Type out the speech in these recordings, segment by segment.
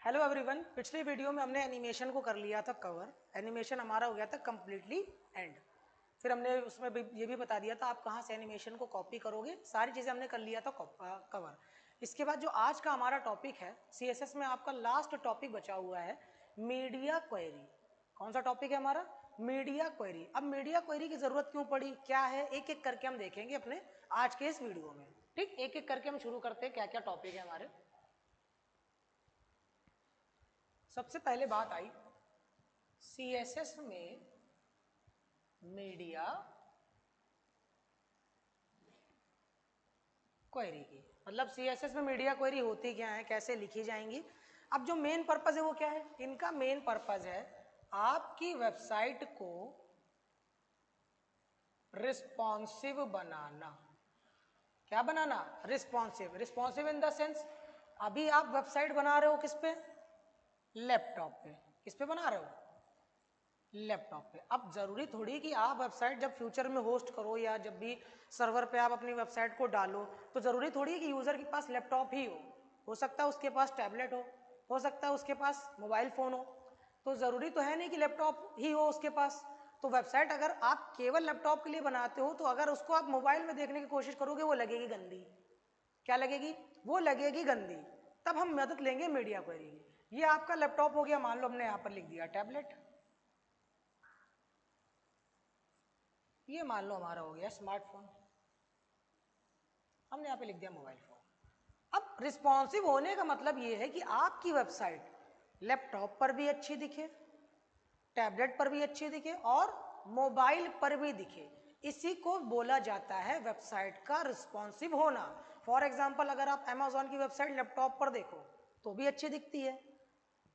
Hello everyone, पिछले video में हमने एनिमेशन को कर लिया था कवर। एनिमेशन हमारा हो गया था कम्प्लीटली एंड। फिर हमने उसमें ये भी बता दिया था आप कहाँ से एनिमेशन को कॉपी करोगे। सारी चीज़ें हमने कर लिया था कवर। इसके बाद जो आज का हमारा टॉपिक है CSS में आपका लास्ट टॉपिक बचा हुआ है मीडिया क्वेरी। कौन सा टॉपिक है हमारा? Media query. अब मीडिया क्वेरी की ज़रूरत क्यों पड़ी, क्या है, एक एक करके हम देखेंगे अपने आज के इस वीडियो में। ठीक, एक एक करके हम शुरू करते हैं क्या क्या टॉपिक है हमारे। सबसे पहले बात आई CSS में मीडिया क्वेरी की। मतलब CSS में मीडिया क्वेरी होती क्या है, कैसे लिखी जाएंगी। अब जो मेन पर्पज है वो क्या है? इनका मेन पर्पज है आपकी वेबसाइट को रिस्पॉन्सिव बनाना। क्या बनाना? Responsive. Responsive in the sense अभी आप वेबसाइट बना रहे हो किस पे? लैपटॉप पे। किस पे बना रहे हो? लैपटॉप पे। अब जरूरी थोड़ी कि आप वेबसाइट जब फ्यूचर में होस्ट करो या जब भी सर्वर पे आप अपनी वेबसाइट को डालो तो जरूरी थोड़ी है कि यूजर के पास लैपटॉप ही हो सकता है उसके पास टैबलेट हो सकता है उसके पास मोबाइल फोन हो। तो जरूरी तो है नहीं कि लैपटॉप ही हो उसके पास। तो वेबसाइट अगर आप केवल लैपटॉप के लिए बनाते हो तो अगर उसको आप मोबाइल में देखने की कोशिश करोगे वो लगेगी गंदी। क्या लगेगी? वो लगेगी गंदी। तब हम मदद लेंगे मीडिया क्वेरी की। ये आपका लैपटॉप हो गया, मान लो हमने यहाँ पर लिख दिया टैबलेट। ये मान लो हमारा हो गया स्मार्टफोन, हमने यहाँ पे लिख दिया मोबाइल फोन। अब रिस्पॉन्सिव होने का मतलब ये है कि आपकी वेबसाइट लैपटॉप पर भी अच्छी दिखे, टैबलेट पर भी अच्छी दिखे और मोबाइल पर भी दिखे। इसी को बोला जाता है वेबसाइट का रिस्पॉन्सिव होना। फॉर एग्जाम्पल अगर आप अमेजोन की वेबसाइट लैपटॉप पर देखो तो भी अच्छी दिखती है,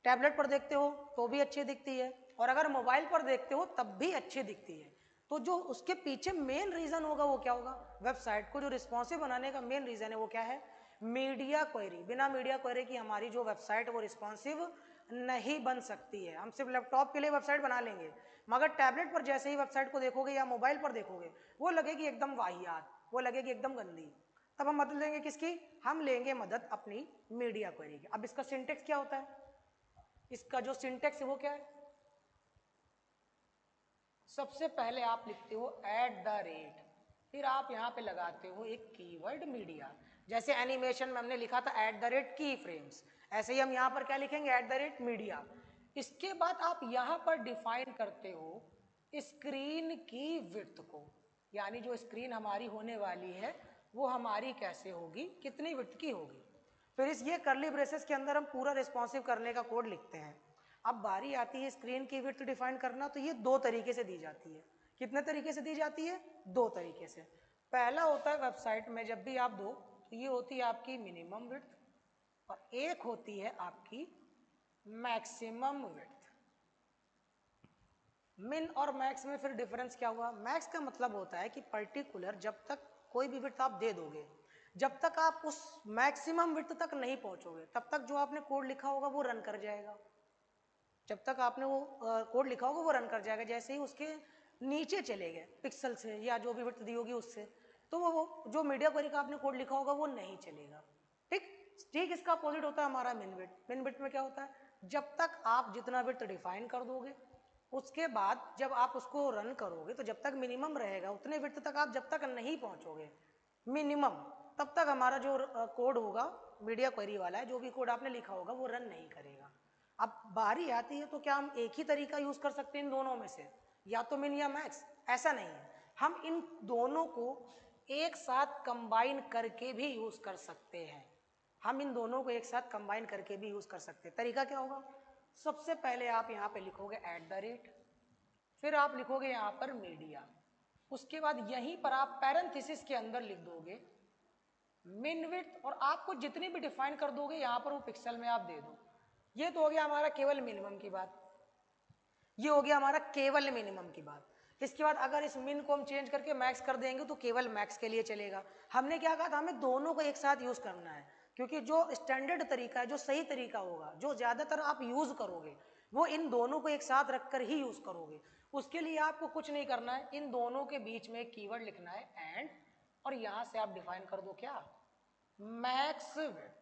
टैबलेट पर देखते हो तो भी अच्छी दिखती है, और अगर मोबाइल पर देखते हो तब भी अच्छी दिखती है। तो जो उसके पीछे मेन रीजन होगा वो क्या होगा? वेबसाइट को जो रिस्पॉन्सिव बनाने का मेन रीजन है वो क्या है? Media query. बिना मीडिया क्वेरी की हमारी जो वेबसाइट है वो रिस्पॉन्सिव नहीं बन सकती है। हम सिर्फ लैपटॉप के लिए वेबसाइट बना लेंगे मगर टैबलेट पर जैसे ही वेबसाइट को देखोगे या मोबाइल पर देखोगे वो लगेगी एकदम वाहियात, वो लगेगी एकदम गंदी। तब हम मदद लेंगे किसकी? हम लेंगे मदद अपनी मीडिया क्वेरी की। अब इसका सिंटेक्स क्या होता है? इसका जो सिंटेक्स है वो क्या है? सबसे पहले आप लिखते हो @, फिर आप यहां पे लगाते हो एक कीवर्ड मीडिया। जैसे एनिमेशन में हमने लिखा था @की फ्रेम्स, ऐसे ही हम यहां पर क्या लिखेंगे? @मीडिया। इसके बाद आप यहां पर डिफाइन करते हो स्क्रीन की विड्थ को, यानी जो स्क्रीन हमारी होने वाली है वो हमारी कैसे होगी, कितनी विड्थ की होगी। फिर इस ये करली ब्रेसेस के अंदर हम पूरा रिस्पॉन्सिव करने का कोड लिखते हैं। अब बारी आती है स्क्रीन की विड्थ डिफाइन करना, तो ये दो तरीके से दी जाती है। कितने तरीके से दी जाती है? दो तरीके से। पहला होता है वेबसाइट में जब भी आप दो तो ये होती है आपकी मिनिमम विड्थ और एक होती है आपकी मैक्सिमम विड्थ। मिन और मैक्स में फिर डिफरेंस क्या हुआ? मैक्स का मतलब होता है कि पर्टिकुलर जब तक कोई भी विड्थ आप दे दोगे, जब तक आप उस मैक्सिमम विड्थ तक नहीं पहुंचोगे तब तक जो आपने कोड लिखा होगा वो रन कर जाएगा। जब तक आपने वो कोड लिखा होगा वो रन कर जाएगा। जैसे ही उसके नीचे चले गए पिक्सल से या जो भी विड्थ दी होगी उससे, तो वो जो मीडिया क्वेरी का आपने कोड लिखा होगा वो नहीं चलेगा। ठीक ठीक इसका अपोजिट होता है हमारा मिन विड्थ। मिन विड्थ में क्या होता है? जब तक आप जितना विड्थ डिफाइन कर दोगे उसके बाद जब आप उसको रन करोगे तो जब तक मिनिमम रहेगा उतने विड्थ तक आप जब तक नहीं पहुंचोगे मिनिमम, तब तक हमारा जो कोड होगा मीडिया क्वेरी वाला है, जो भी कोड आपने लिखा होगा वो रन नहीं करेगा। अब बारी आती है तो क्या हम एक ही तरीका यूज कर सकते हैं इन दोनों में से, या तो मिन या मैक्स? ऐसा नहीं है, हम इन दोनों को एक साथ कंबाइन करके भी यूज कर सकते हैं। हम इन दोनों को एक साथ कंबाइन करके भी यूज कर सकते हैं। तरीका क्या होगा? सबसे पहले आप यहाँ पे लिखोगे @, फिर आप लिखोगे यहाँ पर मीडिया, उसके बाद यहीं पर आप पैरेंथेसिस के अंदर लिख दोगे मिन विड्थ, और आपको जितनी भी डिफाइन कर दोगे यहाँ पर वो पिक्सल में आप दे दो। ये तो हो गया हमारा केवल मिनिमम की बात, ये हो गया हमारा केवल मिनिमम की बात। इसके बाद अगर इस मिन को हम चेंज करके मैक्स कर देंगे तो केवल मैक्स के लिए चलेगा। हमने क्या कहा था? हमें दोनों को एक साथ यूज करना है, क्योंकि जो स्टैंडर्ड तरीका है, जो सही तरीका होगा, जो ज्यादातर आप यूज करोगे वो इन दोनों को एक साथ रखकर ही यूज करोगे। उसके लिए आपको कुछ नहीं करना है, इन दोनों के बीच में एक कीवर्ड लिखना है एंड, और यहां से आप डिफाइन कर दो क्या? Max width.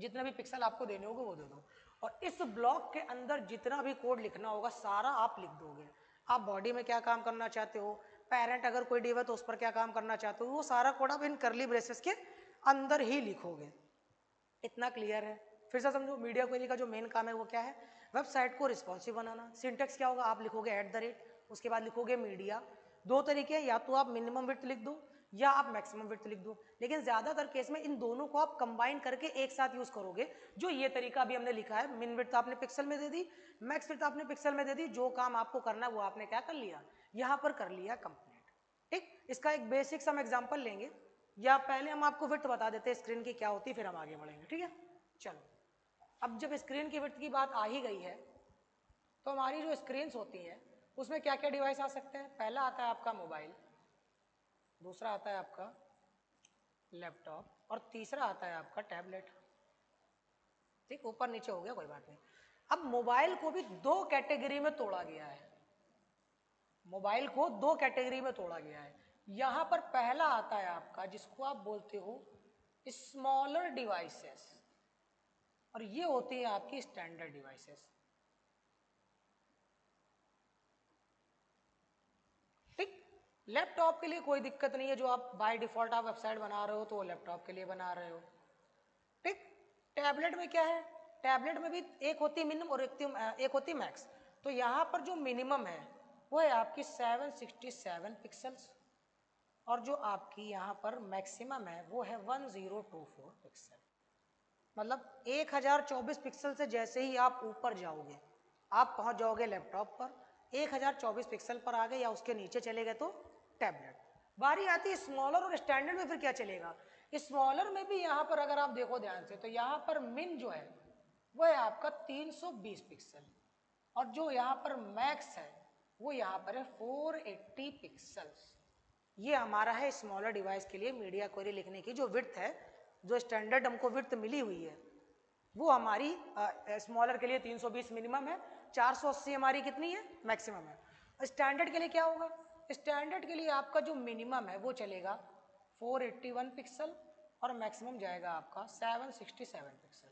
जितने भी पिक्सल आपको देने होंगे वो दे दो, और इस ब्लॉक के अंदर जितना भी कोड लिखना होगा सारा आप लिख दोगे। आप बॉडी में क्या काम करना चाहते हो, पेरेंट अगर कोई डिव है तो उस पर क्या काम करना चाहते हो, वो सारा कोड आप इन करली ब्रेसेस के अंदर ही लिखोगे। इतना क्लियर है? फिर से समझो, मीडिया क्वेरी का जो मेन काम है वो क्या है, वेबसाइट को रिस्पॉन्सिव बनाना। सिंटेक्स क्या होगा, आप लिखोगे @ उसके बाद लिखोगे मीडिया। दो तरीके हैं, या तो आप मिनिमम विड्थ लिख दो या आप मैक्सिमम विड्थ लिख दो, लेकिन ज्यादातर केस में इन दोनों को आप कंबाइन करके एक साथ यूज करोगे। जो ये तरीका अभी हमने लिखा है, मिन विड्थ आपने पिक्सल में दे दी, मैक्स विड्थ आपने पिक्सल में दे दी, जो काम आपको करना है वो आपने क्या कर लिया, यहाँ पर कर लिया कंप्लीट। ठीक, इसका एक बेसिक सम एग्जाम्पल लेंगे, या पहले हम आपको विड्थ बता देते हैं स्क्रीन की क्या होती है, फिर हम आगे बढ़ेंगे। ठीक है, चलो। अब जब स्क्रीन की विड्थ की बात आ ही गई है, तो हमारी जो स्क्रीन्स होती हैं उसमें क्या क्या डिवाइस आ सकते हैं। पहला आता है आपका मोबाइल, दूसरा आता है आपका लैपटॉप, और तीसरा आता है आपका टैबलेट। ठीक, ऊपर नीचे हो गया, कोई बात नहीं। अब मोबाइल को भी दो कैटेगरी में तोड़ा गया है, मोबाइल को दो कैटेगरी में तोड़ा गया है। यहां पर पहला आता है आपका जिसको आप बोलते हो स्मॉलर डिवाइसेस, और ये होती है आपकी स्टैंडर्ड डिवाइसेस। ठीक, लैपटॉप के लिए कोई दिक्कत नहीं है, जो आप बाय डिफॉल्ट आप वेबसाइट बना रहे हो तो वो लैपटॉप के लिए बना रहे हो। ठीक, टैबलेट में क्या है, टैबलेट में भी एक होती मिनिमम और एक होती मैक्स। तो यहाँ पर जो मिनिमम है वो है आपकी 767 पिक्सल्स, और जो आपकी यहाँ पर मैक्सिमम है वो है 1024 पिक्सल। मतलब 1024 पिक्सल से जैसे ही आप ऊपर जाओगे, आप पहुंच जाओगे लैपटॉप पर, 1024 पिक्सल पर आ गए या उसके नीचे चले गए तो टैबलेट। बारी आती है स्मॉलर और स्टैंडर्ड में, फिर क्या चलेगा। स्मॉलर में भी यहाँ पर अगर आप देखो ध्यान से, तो यहाँ पर मिन जो है वो है आपका 320 पिक्सल, और जो यहाँ पर मैक्स है वो यहाँ पर है 480 पिक्सल्स। ये हमारा है स्मॉलर डिवाइस के लिए मीडिया क्वेरी लिखने की जो विड्थ है, जो स्टैंडर्ड हमको विड्थ मिली हुई है वो हमारी स्मॉलर के लिए 320 मिनिमम है, 480 हमारी कितनी है, मैक्सिमम है। स्टैंडर्ड के लिए क्या होगा, स्टैंडर्ड के लिए आपका जो मिनिमम है वो चलेगा 481 पिक्सल, और मैक्सिमम जाएगा आपका 767 पिक्सल।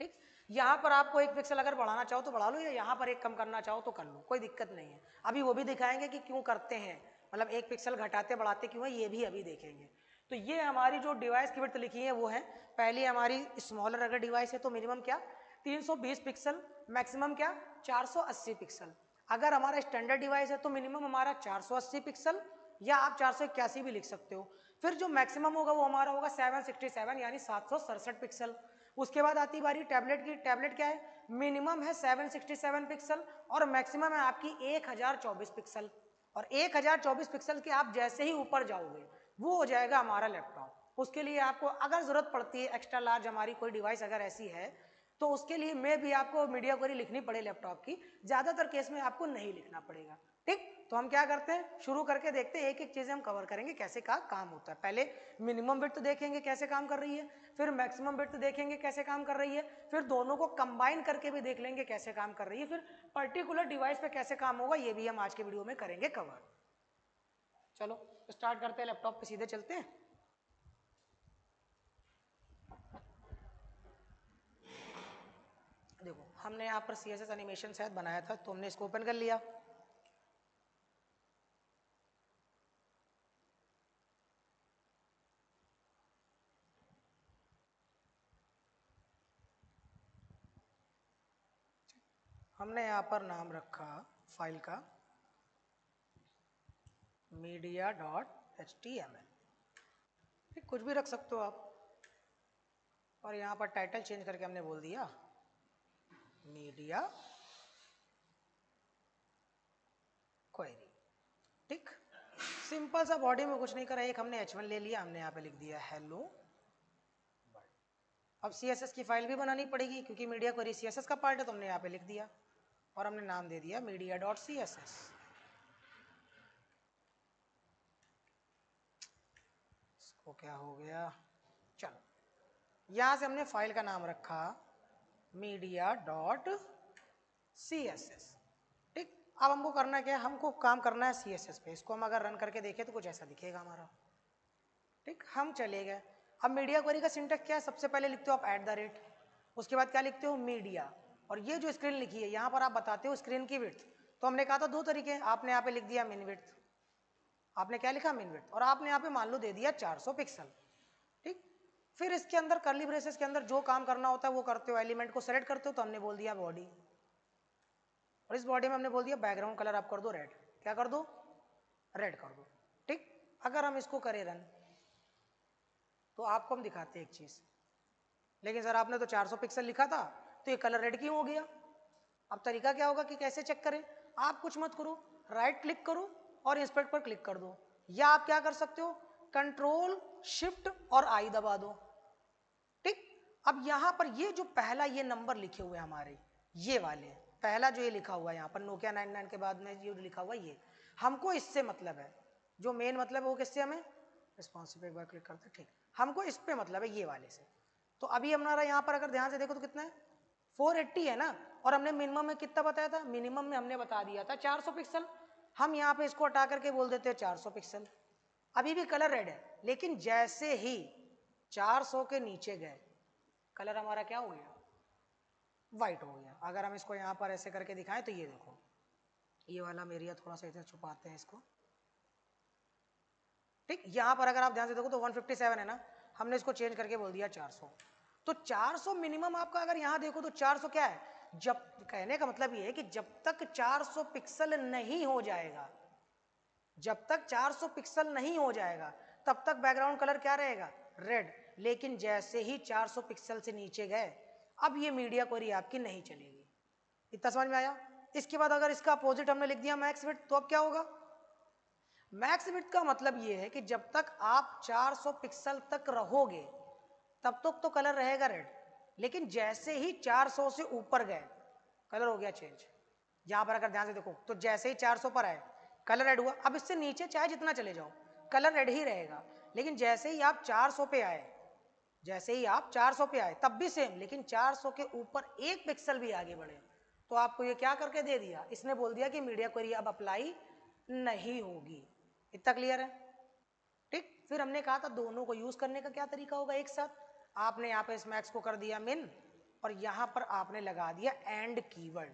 ठीक, यहाँ पर आपको एक पिक्सल अगर बढ़ाना चाहो तो बढ़ा लो, या यहाँ पर एक कम करना चाहो तो कर लो, कोई दिक्कत नहीं है। अभी वो भी दिखाएंगे कि क्यों करते हैं, मतलब एक पिक्सल घटाते बढ़ाते क्यों है, ये भी अभी देखेंगे। तो ये हमारी जो डिवाइस की विड्थ लिखी है वो है, पहली हमारी स्मॉलर अगर डिवाइस है तो मिनिमम क्या 320 पिक्सल, मैक्सिमम क्या 480 पिक्सल। अगर हमारा स्टैंडर्ड डिवाइस है तो मिनिमम हमारा 480 पिक्सल, या आप 481 भी लिख सकते हो। फिर जो मैक्सिमम होगा वो हमारा होगा 767 यानी 767 पिक्सल। उसके बाद आती बारी टैबलेट की। टैबलेट क्या है, मिनिमम है 767 पिक्सल और मैक्सिमम है आपकी 1024 पिक्सल, और 1024 पिक्सल के आप जैसे ही ऊपर जाओगे वो हो जाएगा हमारा लैपटॉप। उसके लिए आपको अगर जरूरत पड़ती है एक्स्ट्रा लार्ज हमारी कोई डिवाइस अगर ऐसी है तो उसके लिए में भी आपको मीडिया क्वेरी लिखनी पड़े लैपटॉप की, ज्यादातर केस में आपको नहीं लिखना पड़ेगा। ठीक, तो हम क्या करते हैं, शुरू करके देखते हैं, एक एक चीजें हम कवर करेंगे कैसे का काम होता है। पहले मिनिमम विड्थ देखेंगे कैसे काम कर रही है, फिर मैक्सिमम विड्थ देखेंगे कैसे काम कर रही है, फिर दोनों को कंबाइन करके भी देख लेंगे कैसे काम कर रही है, फिर पर्टिकुलर डिवाइस पे कैसे काम होगा ये भी हम आज के वीडियो में करेंगे कवर। चलो स्टार्ट करते हैं, लैपटॉप पे सीधे चलते हैं। देखो हमने यहाँ पर CSS एनिमेशन शायद बनाया था तो हमने इसको ओपन कर लिया। हमने यहाँ पर नाम रखा फाइल का media.html, कुछ भी रख सकते हो आप, और यहाँ पर टाइटल चेंज करके हमने बोल दिया मीडिया क्वेरी। ठीक, सिंपल सा, बॉडी में कुछ नहीं करा, एक हमने h1 ले लिया, हमने यहाँ पे लिख दिया हेलो वर्ल्ड। अब CSS की फाइल भी बनानी पड़ेगी क्योंकि मीडिया क्वेरी CSS का पार्ट है, तो हमने यहाँ पे लिख दिया और हमने नाम दे दिया media.css। इसको क्या हो गया, चलो यहाँ से हमने फाइल का नाम रखा media.css। ठीक, अब हमको करना क्या है, हमको काम करना है CSS पे। इसको हम अगर रन करके देखें तो कुछ ऐसा दिखेगा हमारा। ठीक, हम चले गए, अब मीडिया क्वेरी का सिंटेक्स क्या है, सबसे पहले लिखते हो आप @, उसके बाद क्या लिखते हो मीडिया, और ये जो स्क्रीन लिखी है यहाँ पर आप बताते हो स्क्रीन की विड्थ। तो हमने कहा था दो तरीके हैं, आपने यहाँ पे लिख दिया मिन विड्थ, आपने क्या लिखा मिन विड्थ, और आपने यहाँ पे मान लो दे दिया 400 पिक्सल, ठीक। फिर इसके अंदर कर्ली ब्रेसेस के अंदर जो काम करना होता है वो करते हो, एलिमेंट को सेलेक्ट करते हो, तो हमने बोल दिया बॉडी, और इस बॉडी में हमने बोल दिया बैकग्राउंड कलर आप कर दो रेड, क्या कर दो, रेड कर दो, ठीक। अगर हम इसको करें रन तो आपको हम दिखाते हैं एक चीज, लेकिन सर आपने तो 400 पिक्सल लिखा था तो ये कलर रेड क्यों हो गया। अब तरीका क्या होगा कि कैसे चेक करें, आप कुछ मत करो, राइट क्लिक करो और इंस्पेक्ट पर क्लिक कर दो, या आप क्या कर सकते हो कंट्रोल शिफ्ट और आई दबा दो, ठीक। अब यहां पर ये जो पहला ये नंबर लिखे हुए हमारे ये वाले, पहला जो ये लिखा हुआ है यहाँ पर नोकिया 99 के बाद में ये लिखा हुआ ये, हमको इससे मतलब है, जो मेन मतलब है वो किससे, हमें रिस्पॉन्सिव, एक बार क्लिक करते, ठीक, हमको इस पे मतलब है ये वाले से। तो अभी हमारा यहाँ पर अगर ध्यान से देखो तो कितना है 480 है ना, और हमने मिनिमम में कितना बताया था, मिनिमम में हमने बता दिया था 400 पिक्सल, हम यहाँ पे इसको हटा करके बोल देते हैं 400 पिक्सल। अभी भी कलर रेड है, लेकिन जैसे ही 400 के नीचे गए कलर हमारा क्या हो गया, व्हाइट हो गया। अगर हम इसको यहाँ पर ऐसे करके दिखाएं तो ये देखो, ये वाला एरिया थोड़ा सा इधर छुपाते हैं इसको, ठीक। यहाँ पर अगर आप ध्यान से देखो तो 157 है ना, हमने इसको चेंज करके बोल दिया 400। तो 400 मिनिमम आपका, अगर यहाँ देखो तो 400 क्या है, जब कहने का मतलब ये है कि जब तक 400 पिक्सल नहीं हो जाएगा, जब तक 400 पिक्सल नहीं हो जाएगा तब तक बैकग्राउंड कलर क्या रहेगा, रेड। लेकिन जैसे ही 400 पिक्सल से नीचे गए अब ये मीडिया क्वेरी आपकी नहीं चलेगी। इतना समझ में आया। इसके बाद अगर इसका अपोजिट हमने लिख दिया मैक्स विड्थ, तो अब क्या होगा, मैक्स विड्थ का मतलब ये है कि जब तक आप 400 पिक्सल तक रहोगे तब तक तो कलर रहेगा रेड, लेकिन जैसे ही 400 से ऊपर गए कलर हो गया चेंज। यहां पर अगर ध्यान से देखो तो जैसे ही 400 पर आए कलर रेड हुआ, अब इससे नीचे चाहे जितना चले जाओ कलर रेड ही रहेगा, लेकिन जैसे ही आप 400 पे आए, जैसे ही आप 400 पे आए तब भी सेम, लेकिन 400 के ऊपर एक पिक्सल भी आगे बढ़े तो आपको ये क्या करके दे दिया, इसने बोल दिया कि मीडिया क्वेरी अब अप्लाई नहीं होगी। इतना क्लियर है, ठीक। फिर हमने कहा था दोनों को यूज करने का क्या तरीका होगा, एक साथ आपने यहाँ पे इस मैक्स को कर दिया मिन, और यहाँ पर आपने लगा दिया एंड कीवर्ड,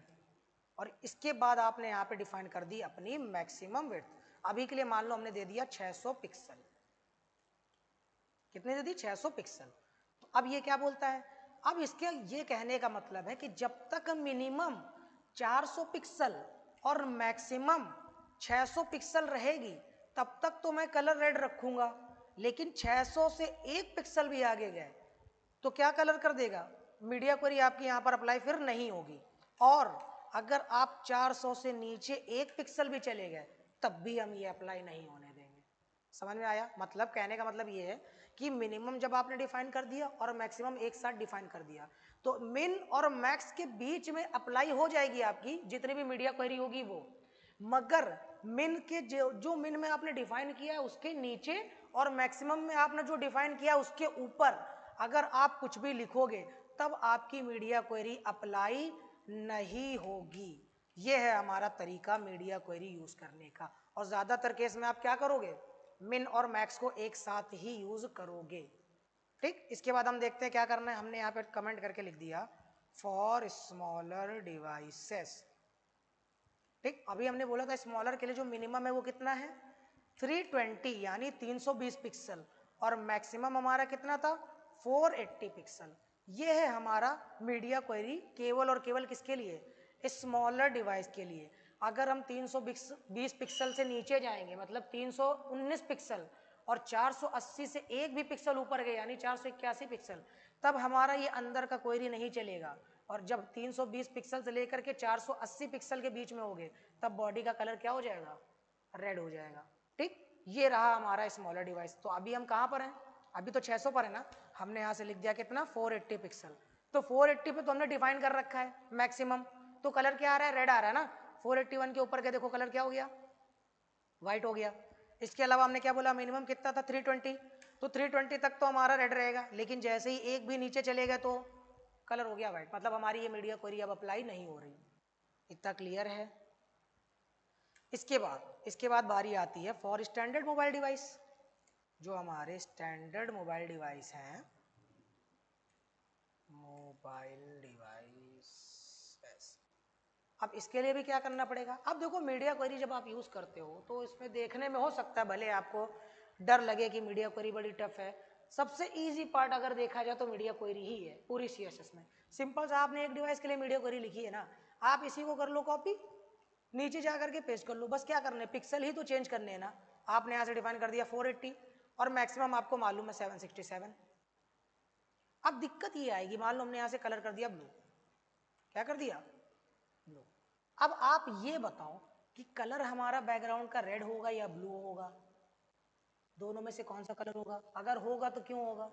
और इसके बाद आपने यहाँ पे डिफाइन कर दी अपनी मैक्सिमम विड्थ। अभी के लिए मान लो हमने दे दिया 600 पिक्सल, कितने दे दी 600 पिक्सल। तो अब ये क्या बोलता है, अब इसके ये कहने का मतलब है कि जब तक मिनिमम 400 पिक्सल और मैक्सिमम 600 पिक्सल रहेगी तब तक तो मैं कलर रेड रखूंगा, लेकिन 600 से एक पिक्सल भी आगे गए तो क्या कलर कर देगा, मीडिया क्वेरी आपकी यहाँ पर अप्लाई फिर नहीं होगी। और अगर आप 400 से नीचे एक पिक्सल भी चले गए तब भी हम ये अप्लाई नहीं होने देंगे। समझ में आया, मतलब कहने का मतलब ये है कि मिनिमम जब आपने डिफाइन कर दिया और मैक्सिमम एक साथ डिफाइन कर दिया तो मिन और मैक्स के बीच में अप्लाई हो जाएगी आपकी जितनी भी मीडिया क्वेरी होगी वो, मगर मिन के जो मिन में आपने डिफाइन किया है उसके नीचे और मैक्सिमम में आपने जो डिफाइन किया उसके ऊपर अगर आप कुछ भी लिखोगे तब आपकी मीडिया क्वेरी अप्लाई नहीं होगी। ये है हमारा तरीका मीडिया क्वेरी यूज करने का, और ज्यादातर केस में आप क्या करोगे, मिन और मैक्स को एक साथ ही यूज करोगे, ठीक। इसके बाद हम देखते हैं क्या करना है, हमने यहाँ पे कमेंट करके लिख दिया फॉर स्मॉलर डिवाइसेस, ठीक। अभी हमने बोला था स्मॉलर के लिए जो मिनिमम है वो कितना है 320 यानी 320 पिक्सल, और मैक्सिमम हमारा कितना था 480 पिक्सल। ये है हमारा मीडिया क्वेरी केवल और केवल किसके लिए, स्मॉलर डिवाइस के लिए। अगर हम 320 पिक्सल से नीचे जाएंगे मतलब 319 पिक्सल और 480 से एक भी पिक्सल ऊपर गए यानी 481 पिक्सल, तब हमारा ये अंदर का क्वेरी नहीं चलेगा। और जब 320 पिक्सल से लेकर के 480 पिक्सल के बीच में हो गए तब बॉडी का कलर क्या हो जाएगा, रेड हो जाएगा, ठीक। ये रहा हमारा स्मॉलर डिवाइस। तो अभी हम कहाँ पर हैं, अभी तो 600 पर है ना, हमने यहाँ से लिख दिया कितना 480 पिक्सल। तो 480 पे तो हमने डिफाइन कर रखा है मैक्सिमम, तो कलर क्या आ रहा है, रेड आ रहा है ना। 481 के ऊपर के देखो कलर क्या हो गया, व्हाइट हो गया। इसके अलावा हमने क्या बोला, मिनिमम कितना था 320, तो 320 तक तो हमारा रेड रहेगा, लेकिन जैसे ही एक भी नीचे चले गए तो कलर हो गया व्हाइट, मतलब हमारी ये मीडिया क्वेरी अब अप्लाई नहीं हो रही। इतना क्लियर है। इसके बाद बारी आती है फॉर स्टैंडर्ड मोबाइल डिवाइस। जो हमारे स्टैंडर्ड मोबाइल डिवाइस हैं, मोबाइल डिवाइस, अब इसके लिए भी क्या करना पड़ेगा? अब देखो मीडिया क्वेरी जब आप यूज करते हो तो इसमें देखने में हो सकता है भले आपको डर लगे कि मीडिया क्वेरी बड़ी टफ है, सबसे इजी पार्ट अगर देखा जाए तो मीडिया क्वेरी ही है पूरी सीएसएस में। सिंपल सा आपने एक डिवाइस के लिए मीडिया क्वेरी लिखी है ना, आप इसी को कर लो कॉपी, नीचे जा करके पेस्ट कर लो, बस क्या करना है, पिक्सल ही तो चेंज करने हैं ना। आपने यहाँ से डिफाइन कर दिया 480 और मैक्सिमम आपको मालूम है 767। अब दिक्कत ये आएगी, मान लो हमने यहाँ से कलर कर दिया ब्लू, क्या कर दिया, ब्लू। अब आप ये बताओ कि कलर हमारा बैकग्राउंड का रेड होगा या ब्लू होगा? दोनों में से कौन सा कलर होगा? अगर होगा तो क्यों होगा?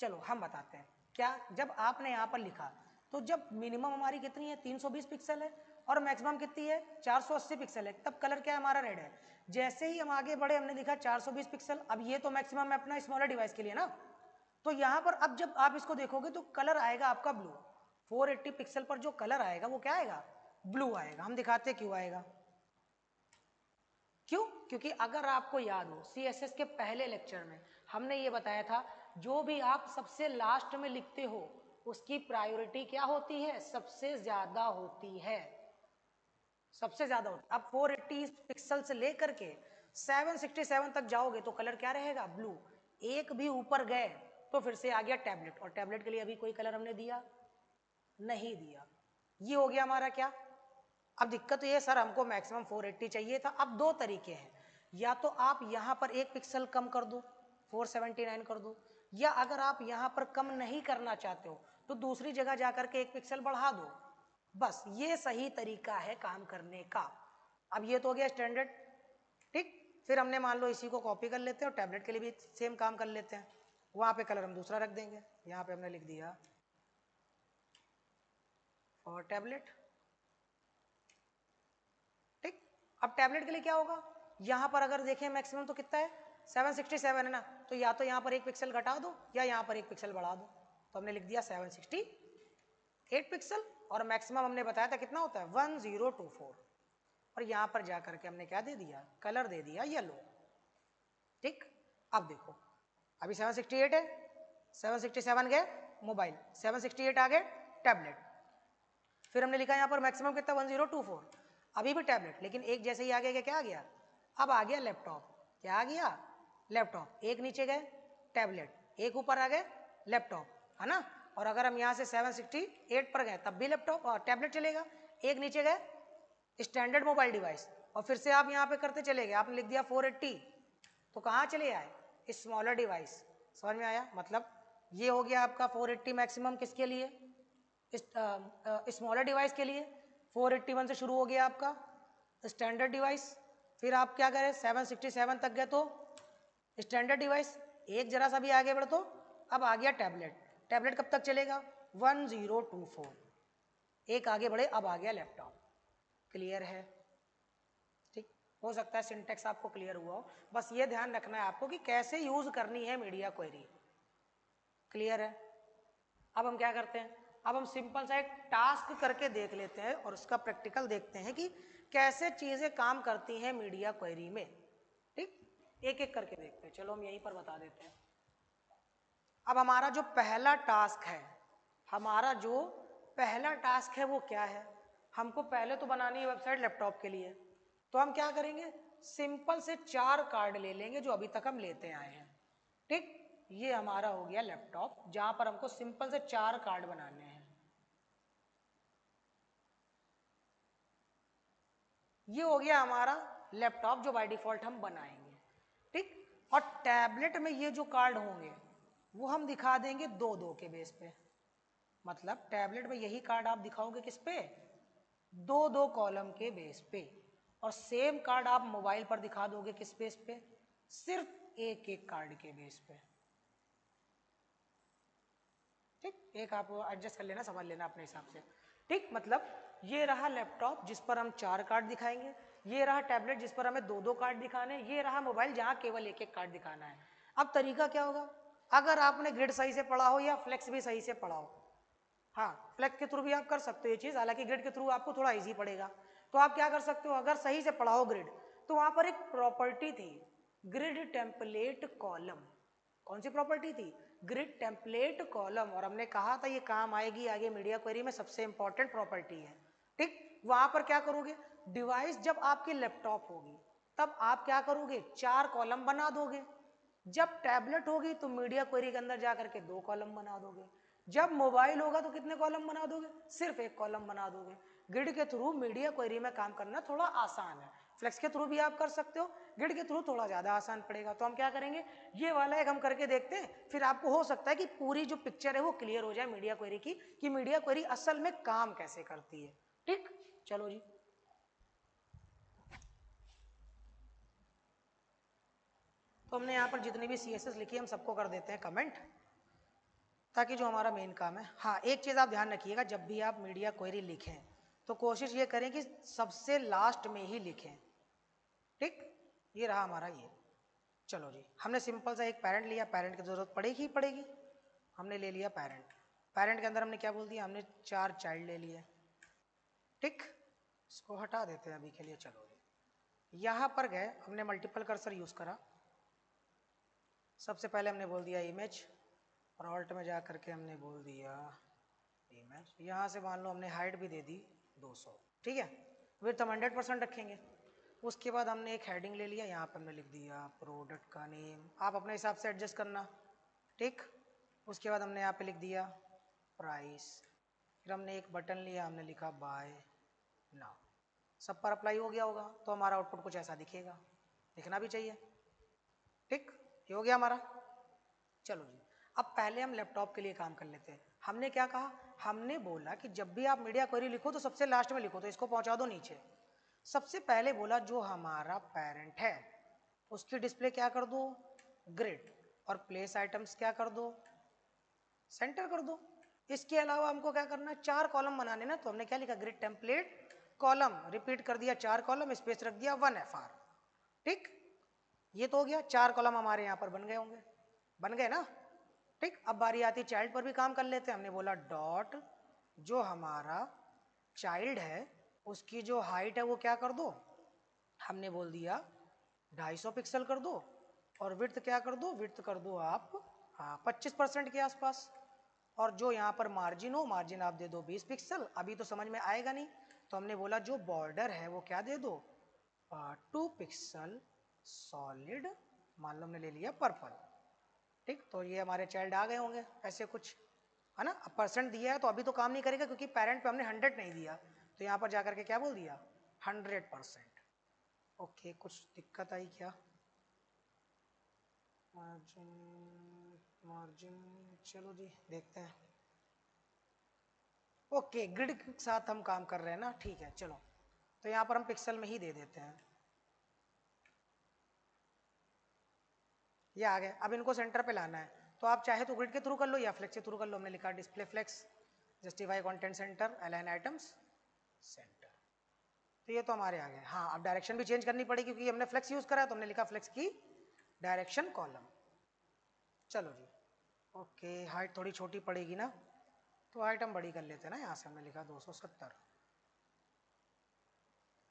चलो हम बताते हैं। क्या, जब आपने यहाँ पर लिखा तो जब मिनिमम हमारी कितनी है 320 पिक्सल है और मैक्सिमम कितनी है 480 पिक्सल है, तब कलर क्या है हमारा, रेड है। जैसे ही हम आगे बढ़े हमने लिखा 420 पिक्सल, अब ये तो मैक्सिमम है अपना स्मॉलर डिवाइस के लिए ना, तो यहाँ पर अब जब आप इसको देखोगे तो कलर आएगा आपका ब्लू। 480 पिक्सल पर जो कलर आएगा वो क्या आएगा, ब्लू आएगा। हम दिखाते क्यों आएगा, क्यों? क्योंकि अगर आपको याद हो सीएसएस के पहले लेक्चर में हमने ये बताया था, जो भी आप सबसे लास्ट में लिखते हो उसकी प्रायोरिटी क्या होती है, सबसे ज्यादा होती है, सबसे ज्यादा होती है। अब 480 पिक्सल से लेकर के 767 तक जाओगे तो कलर क्या रहेगा, ब्लू। एक भी ऊपर गए तो फिर से आ गया टैबलेट, और टैबलेट के लिए अभी कोई कलर हमने दिया नहीं दिया। ये हो गया हमारा क्या। अब दिक्कत ये, सर हमको मैक्सिमम 480 चाहिए था। अब दो तरीके हैं, या तो आप यहाँ पर एक पिक्सल कम कर दो 479 कर दो, या अगर आप यहाँ पर कम नहीं करना चाहते हो तो दूसरी जगह जाकर के एक पिक्सल बढ़ा दो। बस ये सही तरीका है काम करने का। अब ये तो हो गया स्टैंडर्ड, ठीक। फिर हमने मान लो इसी को कॉपी कर लेते हैं और टैबलेट के लिए भी सेम काम कर लेते हैं। वहां पे कलर हम दूसरा रख देंगे, यहाँ पे हमने लिख दिया और टैबलेट, ठीक। अब टैबलेट के लिए क्या होगा, यहां पर अगर देखें मैक्सिमम तो कितना है 767 है ना, तो या तो यहां पर एक पिक्सल घटा दो या यहां पर एक पिक्सल बढ़ा दो। तो हमने लिख दिया 768 पिक्सल और मैक्सिमम हमने बताया था कितना होता है 1024, और यहां पर जाकर के हमने क्या दे दिया, कलर दे दिया येलो, ठीक। अब देखो अभी 768 है, 767 गए मोबाइल, 768 आ गए टैबलेट, फिर हमने लिखा यहाँ पर मैक्सिमम कितना 1024, अभी भी टैबलेट, लेकिन एक जैसे ही आगे गया क्या आ गया, अब आ गया लैपटॉप। क्या आ गया, लैपटॉप। एक नीचे गए टैबलेट, एक ऊपर आ गए लैपटॉप, है ना। और अगर हम यहाँ से 768 पर गए तब भी लैपटॉप और टैबलेट चलेगा। एक नीचे गए स्टैंडर्ड मोबाइल डिवाइस, और फिर से आप यहाँ पे करते चले गए, आपने लिख दिया 480, तो कहाँ चले आए, स्मॉलर डिवाइस। समझ में आया? मतलब ये हो गया आपका 480 मैक्सिमम किसके लिए, स्मॉलर डिवाइस के लिए। 481 से शुरू हो गया आपका स्टैंडर्ड डिवाइस, फिर आप क्या करें 767 तक गए तो स्टैंडर्ड डिवाइस, एक जरा सा भी आगे बढ़ तो अब आ गया टैबलेट। टैबलेट कब तक चलेगा 1024, एक आगे बढ़े अब आ गया लैपटॉप। क्लियर है? ठीक, हो सकता है सिंटेक्स आपको क्लियर हुआ हो, बस ये ध्यान रखना है आपको कि कैसे यूज करनी है मीडिया क्वेरी। क्लियर है? अब हम क्या करते हैं, अब हम सिंपल सा एक टास्क करके देख लेते हैं और उसका प्रैक्टिकल देखते हैं कि कैसे चीजें काम करती हैं मीडिया क्वेरी में। ठीक, एक एक करके देखते हैं। चलो हम यहीं पर बता देते हैं। अब हमारा जो पहला टास्क है, हमारा जो पहला टास्क है वो क्या है, हमको पहले तो बनानी है वेबसाइट लैपटॉप के लिए। तो हम क्या करेंगे, सिंपल से 4 कार्ड ले लेंगे जो अभी तक हम लेते आए हैं। ठीक, ये हमारा हो गया लैपटॉप जहां पर हमको सिंपल से 4 कार्ड बनाने हैं। ये हो गया हमारा लैपटॉप जो बाय डिफॉल्ट हम बनाएंगे। ठीक, और टैबलेट में ये जो कार्ड होंगे वो हम दिखा देंगे 2-2 के बेस पे। मतलब टैबलेट में यही कार्ड आप दिखाओगे किस पे, 2-2 कॉलम के बेस पे। और सेम कार्ड आप मोबाइल पर दिखा दोगे किस बेस पे, सिर्फ एक एक कार्ड के बेस पे। ठीक, एक आप एडजस्ट कर लेना, समझ लेना अपने हिसाब से। ठीक, मतलब ये रहा लैपटॉप जिस पर हम 4 कार्ड दिखाएंगे, ये रहा टैबलेट जिस पर हमें 2-2 कार्ड दिखाने, ये रहा मोबाइल जहां केवल एक एक कार्ड दिखाना है। अब तरीका क्या होगा, अगर आपने ग्रिड सही से पढ़ा हो या फ्लेक्स भी सही से पढ़ा हो, हाँ फ्लेक्स के थ्रू भी आप कर सकते हो ये चीज, हालांकि ग्रिड के थ्रू आपको थोड़ा इजी पड़ेगा। तो आप क्या कर सकते हो, अगर सही से पढ़ा हो ग्रिड, तो वहां पर एक प्रॉपर्टी थी ग्रिड टेम्पलेट कॉलम, कौन सी प्रॉपर्टी थी? Grid template column. और हमने कहा था ये काम आएगी आगे मीडिया क्वेरी में, सबसे इंपॉर्टेंट प्रॉपर्टी है। ठीक, वहां पर क्या करोगे, डिवाइस जब आपकी लैपटॉप होगी तब आप क्या करोगे, 4 कॉलम बना दोगे। जब टैबलेट होगी तो मीडिया क्वेरी के अंदर जाकर के 2 कॉलम बना दोगे। जब मोबाइल होगा तो कितने कॉलम बना दोगे, सिर्फ 1 कॉलम बना दोगे। ग्रिड के थ्रू मीडिया क्वेरी में काम करना थोड़ा आसान है, फ्लेक्स के थ्रू भी आप कर सकते हो, ग्रिड के थ्रू थोड़ा ज्यादा आसान पड़ेगा। तो हम क्या करेंगे, ये वाला एक हम करके देखते हैं, फिर आपको हो सकता है कि पूरी जो पिक्चर है वो क्लियर हो जाए मीडिया क्वेरी की, कि मीडिया क्वेरी असल में काम कैसे करती है। ठीक, चलो जी। तो हमने यहाँ पर जितनी भी CSS लिखी हम सबको कर देते हैं कमेंट, ताकि जो हमारा मेन काम है। हाँ, एक चीज आप ध्यान रखिएगा, जब भी आप मीडिया क्वेरी लिखें तो कोशिश ये करें कि सबसे लास्ट में ही लिखें। ठीक, ये रहा हमारा ये। चलो जी, हमने सिंपल सा एक पेरेंट लिया, पेरेंट की जरूरत पड़ेगी ही पड़ेगी, हमने ले लिया पेरेंट। पेरेंट के अंदर हमने क्या बोल दिया, हमने 4 चाइल्ड ले लिए। ठीक, इसको हटा देते हैं अभी के लिए। चलो जी, यहाँ पर गए, हमने मल्टीपल कर्सर यूज करा। सबसे पहले हमने बोल दिया इमेज, और ऑल्ट में जा करके हमने बोल दिया इमेज। यहाँ से मान लो हमने हाइट भी दे दी 200। ठीक है, विड्थ हम 100% रखेंगे। उसके बाद हमने एक हेडिंग ले लिया, यहाँ पर हमने लिख दिया प्रोडक्ट का नेम, आप अपने हिसाब से एडजस्ट करना। ठीक, उसके बाद हमने यहाँ पे लिख दिया प्राइस। फिर हमने एक बटन लिया, हमने लिखा बाय नाउ। सब पर अप्लाई हो गया होगा, तो हमारा आउटपुट कुछ ऐसा दिखेगा, दिखना भी चाहिए। ठीक, ये हो गया हमारा। चलो जी, अब पहले हम लैपटॉप के लिए काम कर लेते हैं। हमने क्या कहा, हमने बोला कि जब भी आप मीडिया क्वेरी लिखो तो सबसे लास्ट में लिखो, तो इसको पहुंचा दो नीचे। सबसे पहले बोला जो हमारा पेरेंट है उसकी डिस्प्ले क्या कर दो, ग्रिड, और प्लेस आइटम्स क्या कर दो, सेंटर कर दो। इसके अलावा हमको क्या करना है, 4 कॉलम बनाने ना, तो हमने क्या लिखा, ग्रिड टेम्पलेट कॉलम, रिपीट कर दिया 4 कॉलम, स्पेस रख दिया 1FR। ठीक, ये तो हो गया, 4 कॉलम हमारे यहाँ पर बन गए होंगे, बन गए ना। ठीक, अब बारी आती चाइल्ड पर भी काम कर लेते हैं। हमने बोला डॉट, जो हमारा चाइल्ड है उसकी जो हाइट है वो क्या कर दो, हमने बोल दिया 250 पिक्सल कर दो, और विड्थ क्या कर दो, विड्थ कर दो आप 25% के आसपास। और जो यहाँ पर मार्जिन हो, मार्जिन आप दे दो 20 पिक्सल। अभी तो समझ में आएगा नहीं, तो हमने बोला जो बॉर्डर है वो क्या दे दो, 2 पिक्सल सॉलिड, मान लो हमने ले लिया पर्पल। ठीक, तो ये हमारे चाइल्ड आ गए होंगे ऐसे कुछ, है ना। अब परसेंट दिया है तो अभी तो काम नहीं करेगा, क्योंकि पेरेंट पे हमने 100 नहीं दिया, तो यहाँ पर जाकर के क्या बोल दिया, 100%। ओके, कुछ दिक्कत आई क्या, मार्जिन, मार्जिन, चलो जी देखते हैं। ओके, ग्रिड के साथ हम काम कर रहे हैं ना, ठीक है। चलो, तो यहाँ पर हम पिक्सल में ही दे देते हैं, ये आ गए। अब इनको सेंटर पे लाना है, तो आप चाहे तो ग्रिड के थ्रू कर लो या फ्लेक्स के थ्रू कर लो। हमने लिखा display flex, justify content center, align items center. तो ये तो हमारे आ गए। हाँ, अब डायरेक्शन भी चेंज करनी पड़ेगी, क्योंकि हमने फ्लेक्स यूज करा है, तो हमने लिखा फ्लेक्स की डायरेक्शन कॉलम। चलो जी, ओके, हाइट थोड़ी छोटी पड़ेगी ना, तो हाइट हम बड़ी कर लेते हैं ना। यहाँ से हमने लिखा 270।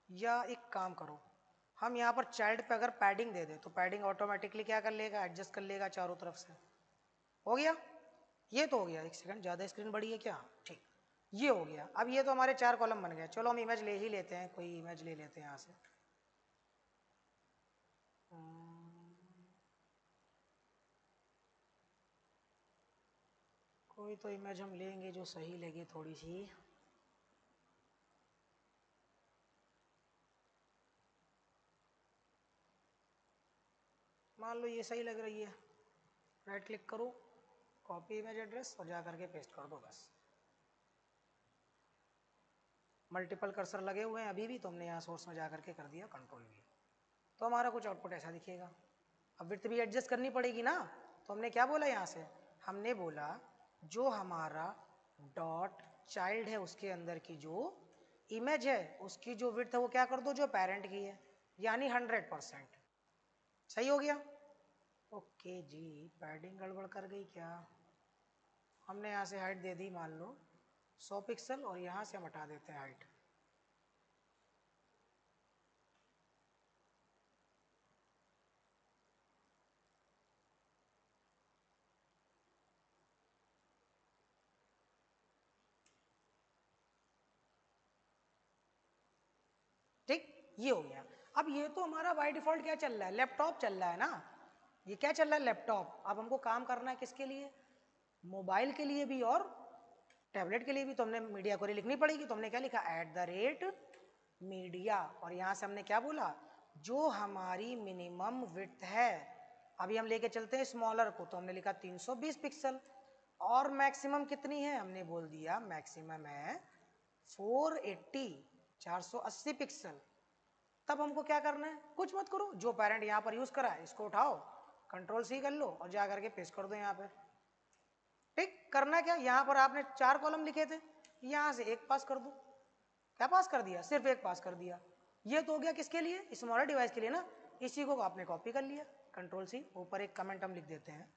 या एक काम करो, हम यहाँ पर चाइल्ड पे अगर पैडिंग दे दें तो पैडिंग ऑटोमेटिकली क्या कर लेगा, एडजस्ट कर लेगा चारों तरफ से। हो गया, ये तो हो गया। एक सेकंड, ज़्यादा स्क्रीन बड़ी है क्या, ठीक, ये हो गया। अब ये तो हमारे 4 कॉलम बन गए। चलो हम इमेज ले ही लेते हैं, कोई इमेज ले लेते हैं यहाँ से। कोई तो इमेज हम लेंगे जो सही लगे थोड़ी सी। मान लो ये सही लग रही है, राइट क्लिक करो, कॉपी इमेज एड्रेस, और जा करके पेस्ट कर दो बस। मल्टीपल कर्सर लगे हुए हैं अभी भी, तो हमने यहाँ सोर्स में जा करके कर दिया Ctrl+V, तो हमारा कुछ आउटपुट ऐसा दिखेगा। अब विड्थ भी एडजस्ट करनी पड़ेगी ना, तो हमने क्या बोला यहाँ से, हमने बोला जो हमारा डॉट चाइल्ड है उसके अंदर की जो इमेज है उसकी जो विड्थ है वो क्या कर दो, जो पेरेंट की है, यानी 100%। सही हो गया। ओके जी, पैडिंग गड़बड़ कर गई क्या, हमने यहाँ से हाइट दे दी मान लो 100 पिक्सल, और यहाँ से हम हटा देते हैं हाइट। ये हो गया। अब ये तो हमारा बाय डिफॉल्ट क्या चल रहा है, लैपटॉप चल रहा है ना, ये क्या चल रहा है, लैपटॉप। अब हमको काम करना है किसके लिए, मोबाइल के लिए भी और टैबलेट के लिए भी। तो हमने मीडिया क्वेरी लिखनी पड़ेगी। तो हमने क्या लिखा, @मीडिया, और यहाँ से हमने क्या बोला, जो हमारी मिनिमम विड्थ है, अभी हम लेके चलते हैं स्मॉलर को, तो हमने लिखा 320 पिक्सल, और मैक्सिमम कितनी है, हमने बोल दिया मैक्सिमम है 480 480 पिक्सल। तब हमको क्या करना है, कुछ मत करो, जो पेरेंट यहाँ पर यूज करा है इसको उठाओ, Ctrl+C कर लो और जा करके पेस्ट कर दो यहाँ पे। ठीक, करना क्या, यहाँ पर आपने 4 कॉलम लिखे थे, यहाँ से एक पास कर दो। क्या पास कर दिया, सिर्फ एक पास कर दिया। ये तो हो गया किसके लिए, स्मॉलर डिवाइस के लिए ना। इसी को आपने कॉपी कर लिया, Ctrl+C, ऊपर एक कमेंट हम लिख देते हैं,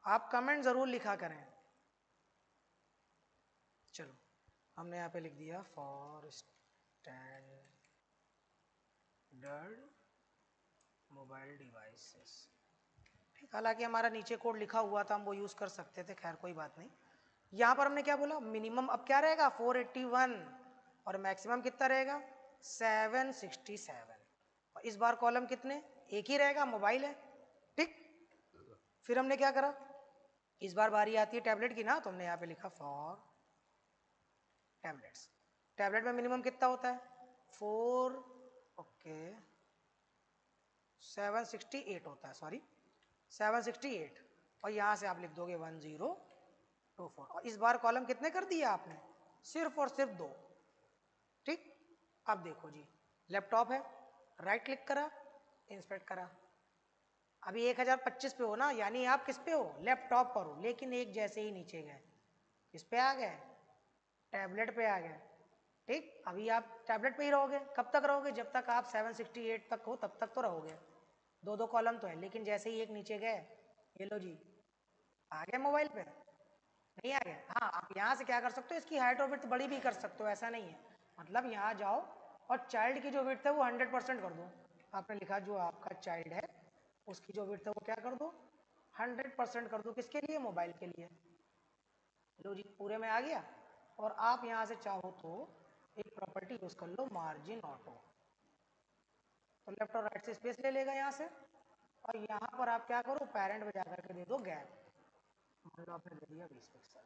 आप कमेंट जरूर लिखा करें। चलो हमने यहाँ पे लिख दिया फॉर स्टैंडर्ड मोबाइल डिवाइसेस। हालांकि हमारा नीचे कोड लिखा हुआ था, हम वो यूज कर सकते थे, खैर कोई बात नहीं। यहाँ पर हमने क्या बोला, मिनिमम अब क्या रहेगा 481 और मैक्सिमम कितना रहेगा 767। और इस बार कॉलम कितने, एक ही रहेगा, मोबाइल है। ठीक, फिर हमने क्या करा, इस बार बारी आती है टैबलेट की ना, तो हमने यहाँ पे लिखा फॉर टैबलेट्स। टैबलेट में मिनिमम कितना होता है 4, ओके 768 होता है, सॉरी 768, और यहाँ से आप लिख दोगे 1024। और इस बार कॉलम कितने कर दिया आपने, सिर्फ और सिर्फ 2। ठीक, अब देखो जी, लैपटॉप है, राइट क्लिक करा, इंस्पेक्ट करा, अभी 1025 पे हो ना, यानी आप किस पे हो, लैपटॉप पर हो। लेकिन एक जैसे ही नीचे गए, किस पे आ गए, टैबलेट पे आ गए। ठीक, अभी आप टैबलेट पे ही रहोगे, कब तक रहोगे, जब तक आप 768 तक हो तब तक तो रहोगे। 2 कॉलम तो है, लेकिन जैसे ही एक नीचे गए, ये लो जी, आ गए मोबाइल पे, नहीं आ गए। हाँ, आप यहाँ से क्या कर सकते हो, इसकी हाइट और विड्थ बड़ी भी कर सकते हो, ऐसा नहीं है। मतलब यहाँ जाओ और चाइल्ड की जो विड्थ है वो 100% कर दो। आपने लिखा जो आपका चाइल्ड है उसकी जो विड्थ है वो क्या कर दो, 100% कर दो। किसके लिए, मोबाइल के लिए। लो जी, पूरे में आ गया। और आप यहाँ से चाहो तो एक प्रॉपर्टी यूज कर लो, मार्जिन ऑटो। तो लेफ्ट और राइट से स्पेस ले लेगा यहाँ से, और यहाँ पर आप क्या करो, पेरेंट में जाकर के दे दो गैप। मान लो आपने दे दिया 20 पिक्सल,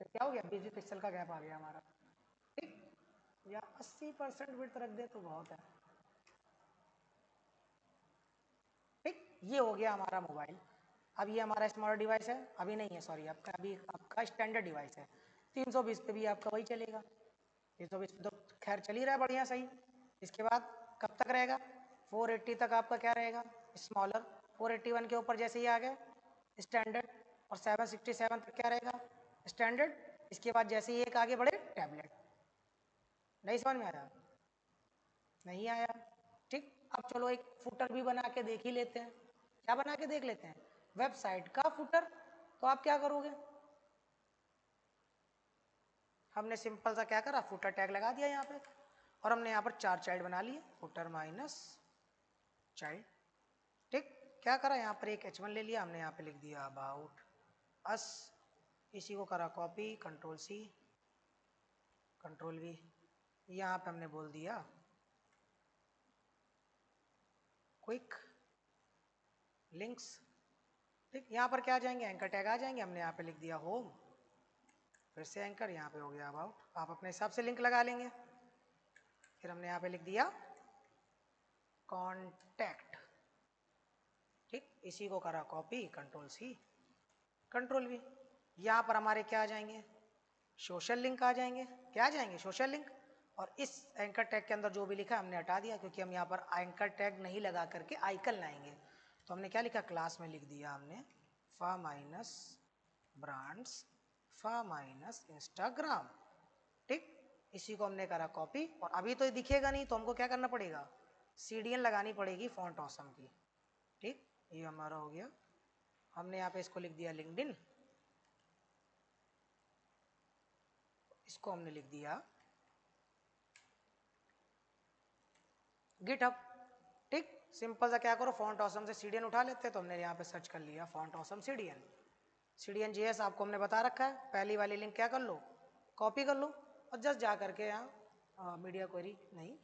तो क्या हो गया, 20 पिक्सल का गैप आ गया हमारा। ठीक, या 80% विड्थ रख दे तो बहुत है। ठीक, ये हो गया हमारा मोबाइल। अब ये हमारा स्मॉल डिवाइस है, अभी नहीं है सॉरी, आपका अभी आपका स्टैंडर्ड डिवाइस है। 320 पे भी आपका वही चलेगा, 320 पे तो खैर चल ही रहा है बढ़िया सही। इसके बाद कब तक रहेगा, 480 तक आपका क्या रहेगा, स्मॉलर। 481 के ऊपर जैसे ही आ गए स्टैंडर्ड, और 767 तक क्या रहेगा, स्टैंडर्ड। इसके बाद जैसे ही एक आगे बढ़े टैबलेट। नहीं समझ में आया, नहीं आया। ठीक, अब चलो एक फुटर भी बना के देख ही लेते हैं। क्या बना के देख लेते हैं, वेबसाइट का फुटर। तो आप क्या करोगे, हमने सिंपल सा क्या करा, फुटर टैग लगा दिया यहाँ पे, और हमने यहाँ पर 4 चाइल्ड बना लिए, फुटर माइनस चाइल्ड। ठीक, क्या करा, यहाँ पर एक H1 ले लिया हमने, यहाँ पे लिख दिया अबाउट अस, इसी को करा कॉपी, Ctrl+C Ctrl+V, यहाँ पे हमने बोल दिया क्विक लिंक्स। ठीक, यहाँ पर क्या आ जाएंगे, एंकर टैग आ जाएंगे। हमने यहाँ पे लिख दिया होम, फिर से एंकर, यहाँ पे हो गया अबाउट। आप अपने हिसाब से लिंक लगा लेंगे। फिर हमने यहाँ पे लिख दिया कॉन्टैक्ट। ठीक, इसी को करा कॉपी, Ctrl+C Ctrl+V, यहाँ पर हमारे क्या आ जाएंगे, सोशल लिंक आ जाएंगे। क्या आ जाएंगे, सोशल लिंक। और इस एंकर टैग के अंदर जो भी लिखा है हमने हटा दिया, क्योंकि हम यहाँ पर एंकर टैग नहीं लगा करके आइकन लाएंगे। तो हमने क्या लिखा, क्लास में लिख दिया हमने फा माइनस ब्रांड्स फा माइनस इंस्टाग्राम। ठीक, इसी को हमने करा कॉपी, और अभी तो ये दिखेगा नहीं, तो हमको क्या करना पड़ेगा, CDN लगानी पड़ेगी फॉन्ट ऑसम की। ठीक, ये हमारा हो गया। हमने यहाँ पे इसको लिख दिया लिंक्डइन, इसको हमने लिख दिया गिटहब। ठीक, सिंपल सा क्या करो, फॉन्ट ऑसम से CDN उठा लेते हैं। तो हमने यहाँ पे सर्च कर लिया font awesome CDN। CDN JS आपको हमने बता रखा है, पहली वाली लिंक क्या कर लो, कॉपी कर लो, और जस्ट जा करके यहाँ मीडिया क्वेरी नहीं,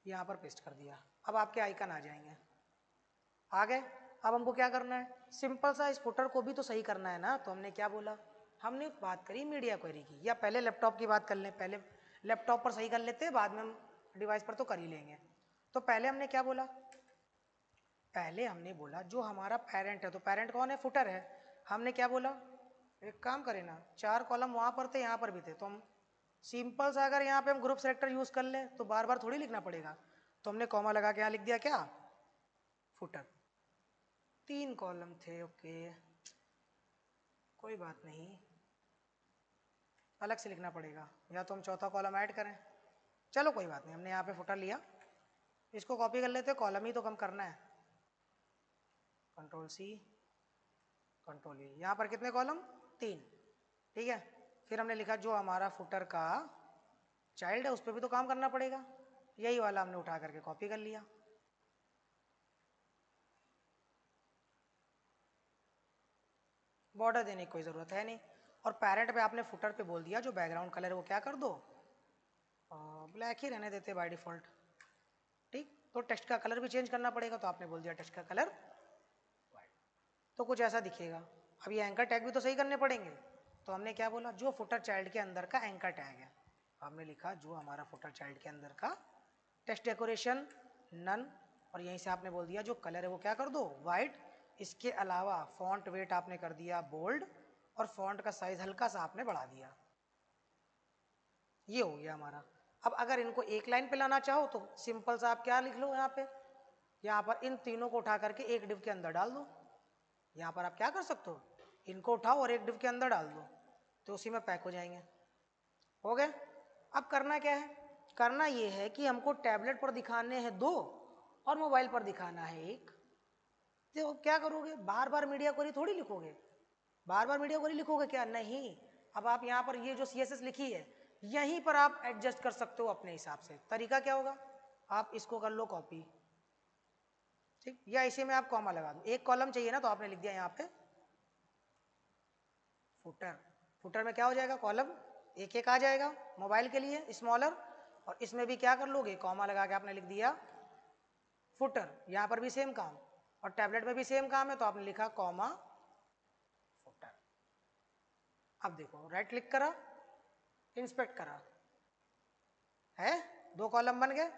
यहाँ पर पेस्ट कर दिया। अब आपके आइकन आ जाएंगे, आ गए। अब हमको क्या करना है, सिंपल सा इस फुटर को भी तो सही करना है ना। तो हमने क्या बोला, हमने बात करी मीडिया क्वेरी की, या पहले लैपटॉप की बात कर लें, पहले लैपटॉप पर सही कर लेते हैं, बाद में हम डिवाइस पर तो कर ही लेंगे। तो पहले हमने क्या बोला, पहले हमने बोला जो हमारा पेरेंट है, तो पेरेंट कौन है, फुटर है। हमने क्या बोला, एक काम करें ना, 4 कॉलम वहाँ पर थे, यहाँ पर भी थे, तो हम सिंपल सा अगर यहाँ पे हम ग्रुप सेलेक्टर यूज कर लें तो बार बार थोड़ी लिखना पड़ेगा। तो हमने कॉमा लगा के यहाँ लिख दिया क्या, फुटर। 3 कॉलम थे, ओके कोई बात नहीं, अलग से लिखना पड़ेगा, या तो हम चौथा कॉलम ऐड करें, चलो कोई बात नहीं। हमने यहाँ पे फुटर लिया, इसको कॉपी कर लेते, कॉलम ही तो कम करना है, कंट्रोल सी कंट्रोल वी। यहाँ पर कितने कॉलम, 3, ठीक है। फिर हमने लिखा जो हमारा फुटर का चाइल्ड है उस पर भी तो काम करना पड़ेगा, यही वाला हमने उठा करके कॉपी कर लिया। बॉर्डर देने की कोई ज़रूरत है नहीं, और पेरेंट पे आपने फुटर पे बोल दिया जो बैकग्राउंड कलर है वो क्या कर दो, ब्लैक ही रहने देते बाय डिफ़ॉल्ट, ठीक। तो टेक्स्ट का कलर भी चेंज करना पड़ेगा, तो आपने बोल दिया टेक्स्ट का कलर वाइट, तो कुछ ऐसा दिखेगा। अब ये एंकर टैग भी तो सही करने पड़ेंगे, तो हमने क्या बोला, जो फुटर चाइल्ड के अंदर का एंकर टैग है, हमने लिखा जो हमारा फुटर चाइल्ड के अंदर का टेक्स्ट डेकोरेशन नन, और यहीं से आपने बोल दिया जो कलर है वो क्या कर दो, वाइट। इसके अलावा फॉन्ट वेट आपने कर दिया बोल्ड, और फॉन्ट का साइज हल्का सा आपने बढ़ा दिया। ये हो गया हमारा। अब अगर इनको एक लाइन पे लाना चाहो तो सिंपल सा आप क्या लिख लो, यहाँ पे, यहाँ पर इन तीनों को उठा करके एक डिव के अंदर डाल दो। यहाँ पर आप क्या कर सकते हो, इनको उठाओ और एक डिव के अंदर डाल दो, तो उसी में पैक हो जाएंगे, हो गए। अब करना क्या है, करना ये है कि हमको टैबलेट पर दिखाने हैं 2 और मोबाइल पर दिखाना है 1। तो क्या करोगे, बार बार मीडिया क्वेरी थोड़ी लिखोगे, बार बार मीडिया क्वेरी लिखोगे क्या, नहीं। अब आप यहाँ पर ये जो CSS लिखी है यहीं पर आप एडजस्ट कर सकते हो अपने हिसाब से। तरीका क्या होगा, आप इसको कर लो कॉपी, ठीक, या इसी में आप कॉमा लगा दो। एक कॉलम चाहिए ना, तो आपने लिख दिया यहाँ पे फुटर। फुटर में क्या हो जाएगा, कॉलम एक एक आ जाएगा मोबाइल के लिए स्मॉलर, और इसमें भी क्या कर लोगे, कॉमा लगा के आपने लिख दिया फुटर। यहाँ पर भी सेम काम, और टैबलेट में भी सेम काम है, तो आपने लिखा कॉमा फुटर। अब देखो, राइट क्लिक करा, इंस्पेक्ट करा, है 2 कॉलम बन गए।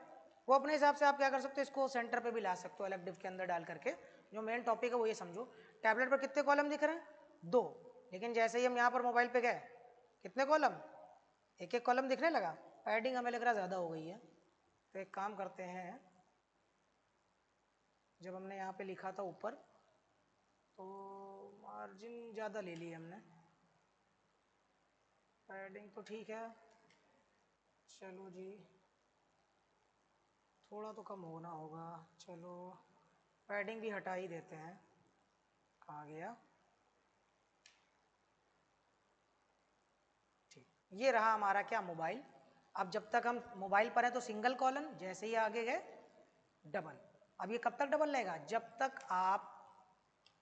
वो अपने हिसाब से आप क्या कर सकते हो, इसको सेंटर पे भी ला सकते हो अलग डिव के अंदर डाल करके। जो मेन टॉपिक है वो ये समझो, टैबलेट पर कितने कॉलम दिख रहे हैं, 2, लेकिन जैसे ही हम यहाँ पर मोबाइल पे गए कितने कॉलम, एक एक कॉलम दिखने लगा। पैडिंग हमें लग रहा ज़्यादा हो गई है, तो एक काम करते हैं, जब हमने यहाँ पे लिखा था ऊपर तो मार्जिन ज़्यादा ले ली हमने, पैडिंग तो ठीक है, चलो जी थोड़ा तो कम होना होगा, चलो पैडिंग भी हटा ही देते हैं। कहाँ गया, ठीक, ये रहा हमारा क्या, मोबाइल। अब जब तक हम मोबाइल पर है तो सिंगल कॉलम, जैसे ही आगे गए डबल। अब ये कब तक डबल लेगा, जब तक आप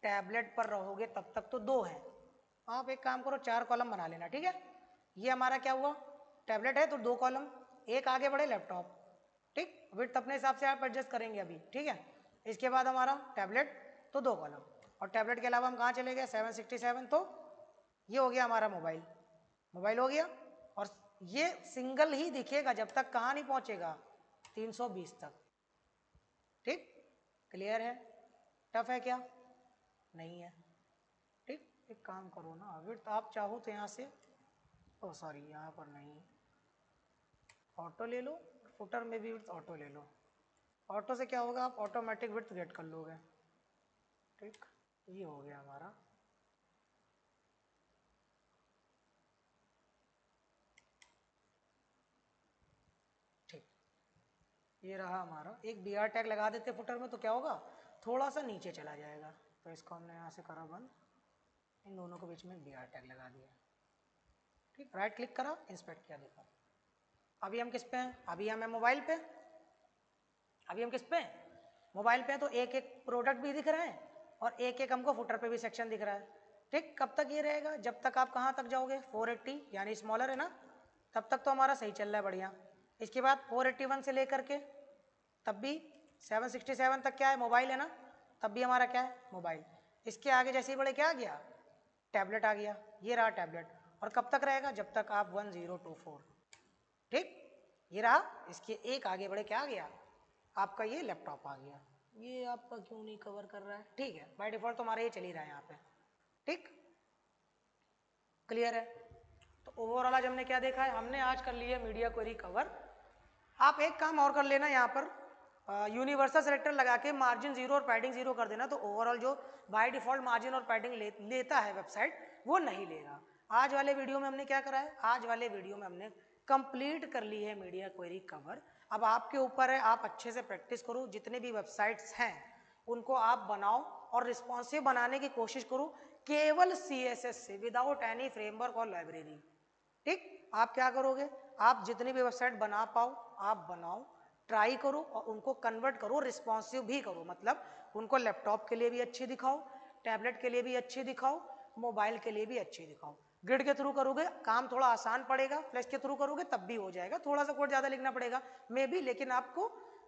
टैबलेट पर रहोगे तब तक तो 2 है। आप एक काम करो, 4 कॉलम बना लेना, ठीक है। ये हमारा क्या हुआ, टैबलेट है तो 2 कॉलम, एक आगे बढ़े लैपटॉप, ठीक। विड्थ अपने हिसाब से आप एडजस्ट करेंगे अभी, ठीक है। इसके बाद हमारा टैबलेट तो 2 कॉलम, और टैबलेट के अलावा हम कहाँ चले गए, 767, तो ये हो गया हमारा मोबाइल। मोबाइल हो गया, और ये सिंगल ही दिखेगा जब तक कहाँ नहीं पहुँचेगा, 320 तक, ठीक। क्लियर है, टफ है क्या, नहीं है, ठीक। एक काम करो ना, विड्थ आप चाहो तो यहाँ से, ओ सॉरी यहाँ पर नहीं, ऑटो ले लो, फुटर में भी विड्थ ऑटो ले लो। ऑटो से क्या होगा, आप ऑटोमेटिक विड्थ गेट कर लोगे, ठीक। ये हो गया हमारा, ठीक। ये रहा हमारा, एक BR टैग लगा देते फुटर में, तो क्या होगा, थोड़ा सा नीचे चला जाएगा। तो इसको हमने यहाँ से करा बंद, इन दोनों के बीच में BR टैग लगा दिया, ठीक। राइट क्लिक करा, इंस्पेक्ट किया, देखा। अभी हम किस पे हैं, अभी हम मोबाइल पे, अभी हम किस पे हैं, मोबाइल पे हैं, तो एक एक प्रोडक्ट भी दिख रहे हैं, और एक एक हमको फुटर पे भी सेक्शन दिख रहा है, ठीक। कब तक ये रहेगा, जब तक आप कहाँ तक जाओगे, 480, यानी स्मॉलर है ना, तब तक तो हमारा सही चल रहा है बढ़िया। इसके बाद 481 से लेकर के तब भी 767 तक क्या है, मोबाइल है ना, तब भी हमारा क्या है, मोबाइल। इसके आगे जैसे ही बढ़े क्या आ गया, टैबलेट आ गया, ये रहा टैबलेट। और कब तक रहेगा, जब तक आप 1024, ठीक, ये रहा। इसके एक आगे बढ़े क्या आ गया, आपका ये लैपटॉप आ गया। ये आपका क्यों नहीं कवर कर रहा है, ठीक है, बाय डिफॉल्ट तुम्हारा ये चल ही रहा है यहाँ पे, ठीक, क्लियर है। तो ओवरऑल आज हमने क्या देखा है, हमने आज कर लिया मीडिया क्वेरी कवर। आप एक काम और कर लेना, यहाँ पर यूनिवर्सल सेलेक्टर लगा के मार्जिन 0 और पैडिंग 0 कर देना, तो ओवरऑल जो बाय डिफॉल्ट मार्जिन और पैडिंग लेता है वेबसाइट, वो नहीं लेगा। आज वाले वीडियो में हमने क्या करा है, आज वाले वीडियो में हमने कंप्लीट कर ली है मीडिया क्वेरी कवर। अब आपके ऊपर है, आप अच्छे से प्रैक्टिस करो, जितने भी वेबसाइट्स हैं उनको आप बनाओ और रिस्पॉन्सिव बनाने की कोशिश करो, केवल CSS से, विदाउट एनी फ्रेमवर्क और लाइब्रेरी, ठीक। आप क्या करोगे, आप जितनी भी वेबसाइट बना पाओ आप बनाओ, ट्राई करो और उनको कन्वर्ट करो, रिस्पॉन्सिव भी करो, मतलब उनको लैपटॉप के लिए भी अच्छी दिखाओ, टैबलेट के लिए भी अच्छी दिखाओ, मोबाइल के लिए भी अच्छी दिखाओ। ग्रिड के थ्रू करोगे काम थोड़ा आसान पड़ेगा, फ्लैश के थ्रू करोगे तब भी हो जाएगा, थोड़ा सा कोड ज़्यादा लिखना पड़ेगा मे बी, लेकिन आपको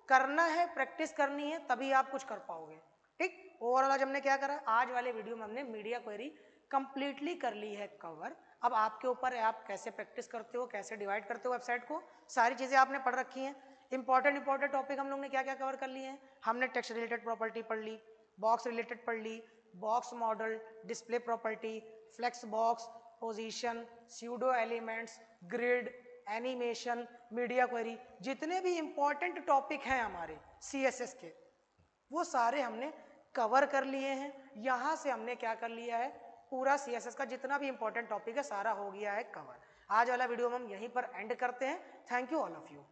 करना है, प्रैक्टिस करनी है, तभी आप कुछ कर पाओगे, ठीक। ओवरऑल आज हमने क्या करा, आज वाले वीडियो में हमने मीडिया क्वेरी कंप्लीटली कर ली है कवर। अब आपके ऊपर है, आप कैसे प्रैक्टिस करते हो, कैसे डिवाइड करते हो वेबसाइट को, सारी चीज़ें आपने पढ़ रखी हैं। इंपॉर्टेंट टॉपिक हम लोग ने क्या क्या कवर कर लिए हैं, हमने टेक्स्ट रिलेटेड प्रॉपर्टी पढ़ ली, बॉक्स रिलेटेड पढ़ ली, box model, display property, flex box, position, pseudo elements, grid, animation, media query, जितने भी इंपॉर्टेंट टॉपिक हैं हमारे CSS के, वो सारे हमने कवर कर लिए हैं। यहाँ से हमने क्या कर लिया है, पूरा CSS का जितना भी इंपॉर्टेंट टॉपिक है सारा हो गया है कवर। आज वाला वीडियो हम यहीं पर एंड करते हैं। Thank you all of you.